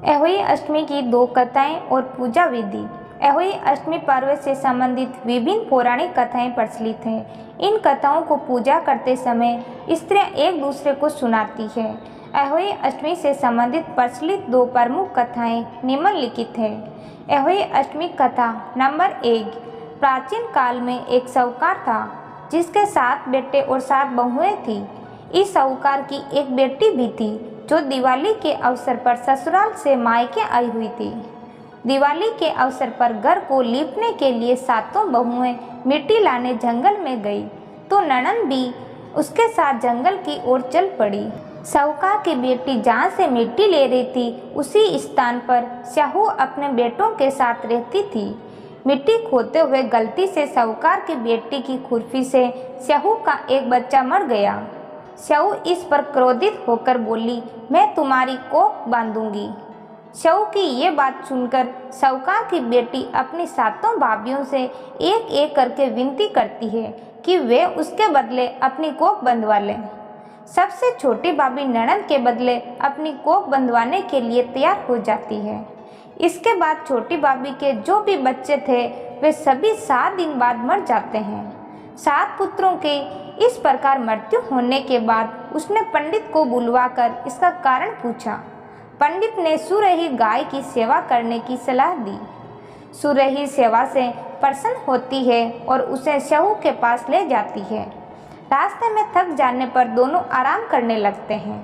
अहोई अष्टमी की दो कथाएं और पूजा विधि। अहोई अष्टमी पर्व से संबंधित विभिन्न पौराणिक कथाएं प्रचलित हैं। इन कथाओं को पूजा करते समय स्त्रियां एक दूसरे को सुनाती है। अहोई अष्टमी से संबंधित प्रचलित दो प्रमुख कथाएं निम्नलिखित है। अहोई अष्टमी कथा नंबर 1। प्राचीन काल में एक साहूकार था जिसके 7 बेटे और 7 बहुएं थी। इस साहूकार की एक बेटी भी थी जो दिवाली के अवसर पर ससुराल से मायके आई हुई थी। दिवाली के अवसर पर घर को लीपने के लिए 7 बहुएं मिट्टी लाने जंगल में गई तो ननद भी उसके साथ जंगल की ओर चल पड़ी। साहूकार की बेटी जहाँ से मिट्टी ले रही थी उसी स्थान पर स्याहू अपने बेटों के साथ रहती थी। मिट्टी खोदते हुए गलती से साहूकार की बेटी की खुरपी से स्याहू का एक बच्चा मर गया। स्याहू इस पर क्रोधित होकर बोली, मैं तुम्हारी कोख बांधूंगी। स्याहू की ये बात सुनकर साहूकार की बेटी अपनी 7 भाभियों से एक एक करके विनती करती है कि वे उसके बदले अपनी कोख बंधवा लें। सबसे छोटी भाभी ननद के बदले अपनी कोख बंधवाने के लिए तैयार हो जाती है। इसके बाद छोटी भाभी के जो भी बच्चे थे वे सभी 7 दिन बाद मर जाते हैं। 7 पुत्रों के इस प्रकार मृत्यु होने के बाद उसने पंडित को बुलवाकर इसका कारण पूछा। पंडित ने सुरही गाय की सेवा करने की सलाह दी। सुरही सेवा से प्रसन्न होती है और उसे स्याहू के पास ले जाती है। रास्ते में थक जाने पर दोनों आराम करने लगते हैं।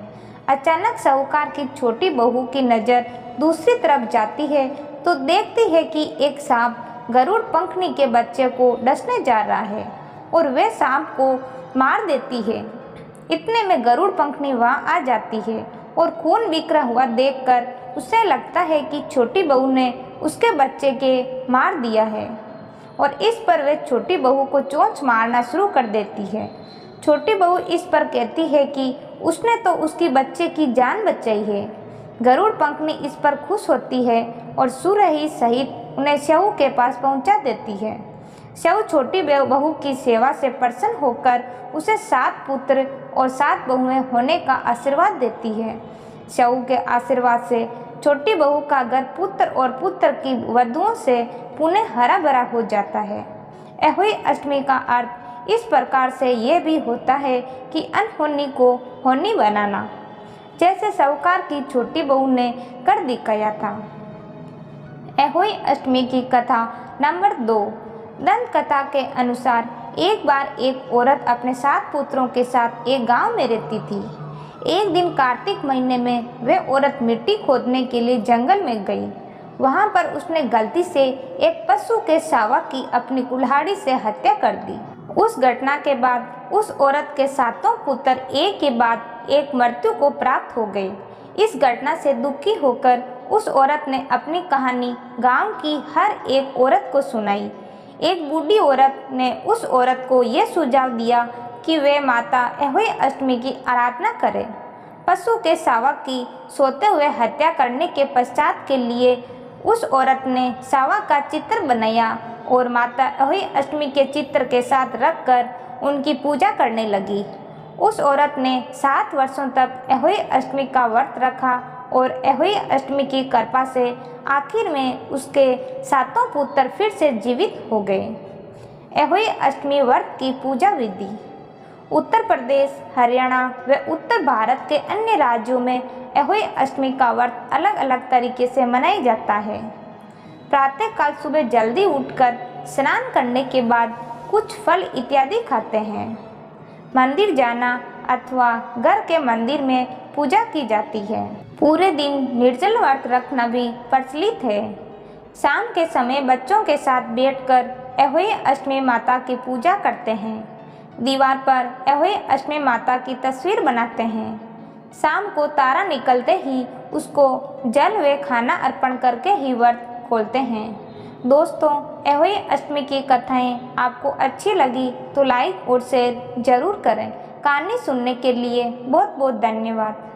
अचानक साहूकार की छोटी बहू की नज़र दूसरी तरफ जाती है तो देखती है कि एक सांप गरुड़ पंखनी के बच्चे को डसने जा रहा है और वे सांप को मार देती है। इतने में गरुड़ पंखनी वहाँ आ जाती है और खून बिखरा हुआ देखकर उसे लगता है कि छोटी बहू ने उसके बच्चे के मार दिया है और इस पर वे छोटी बहू को चोंच मारना शुरू कर देती है। छोटी बहू इस पर कहती है कि उसने तो उसकी बच्चे की जान बचाई है। गरुड़ पंखनी इस पर खुश होती है और सुरही सहित उन्हें स्याहू के पास पहुंचा देती है। स्याहू छोटी बहू की सेवा से प्रसन्न होकर उसे 7 पुत्र और 7 बहुएं होने का आशीर्वाद देती है। स्याहू के आशीर्वाद से छोटी बहू का घर पुत्र और पुत्र की वधुओं से पुनः हरा भरा हो जाता है। अहोई अष्टमी का अर्थ इस प्रकार से यह भी होता है कि अनहोनी को होनी बनाना, जैसे साहूकार की छोटी बहू ने कर दिखाया था। अहोई अष्टमी की कथा नंबर 2। दंत कथा के अनुसार एक बार एक औरत अपने 7 पुत्रों के साथ एक गांव में रहती थी। एक दिन कार्तिक महीने में वह औरत मिट्टी खोदने के लिए जंगल में गई। वहां पर उसने गलती से एक पशु के शावक की अपनी कुल्हाड़ी से हत्या कर दी। उस घटना के बाद उस औरत के 7 पुत्र एक के बाद एक मृत्यु को प्राप्त हो गए। इस घटना से दुखी होकर उस औरत ने अपनी कहानी गांव की हर एक औरत को सुनाई। एक बूढ़ी औरत ने उस औरत को यह सुझाव दिया कि वे माता अहोई अष्टमी की आराधना करें। पशु के शावक की सोते हुए हत्या करने के पश्चात के लिए उस औरत ने शावक का चित्र बनाया और माता अहोई अष्टमी के चित्र के साथ रखकर उनकी पूजा करने लगी। उस औरत ने 7 वर्षों तक अहोई अष्टमी का व्रत रखा और अहोई अष्टमी की कृपा से आखिर में उसके 7 पुत्र फिर से जीवित हो गए। अहोई अष्टमी व्रत की पूजा विधि। उत्तर प्रदेश, हरियाणा व उत्तर भारत के अन्य राज्यों में अहोई अष्टमी का व्रत अलग अलग तरीके से मनाया जाता है। प्रातःकाल सुबह जल्दी उठकर स्नान करने के बाद कुछ फल इत्यादि खाते हैं। मंदिर जाना अथवा घर के मंदिर में पूजा की जाती है। पूरे दिन निर्जल व्रत रखना भी प्रचलित है। शाम के समय बच्चों के साथ बैठकर अहोई अष्टमी माता की पूजा करते हैं। दीवार पर अहोई अष्टमी माता की तस्वीर बनाते हैं। शाम को तारा निकलते ही उसको जल व खाना अर्पण करके ही व्रत खोलते हैं। दोस्तों, अहोई अष्टमी की कथाएं आपको अच्छी लगी तो लाइक और शेयर जरूर करें। कहानी सुनने के लिए बहुत बहुत धन्यवाद।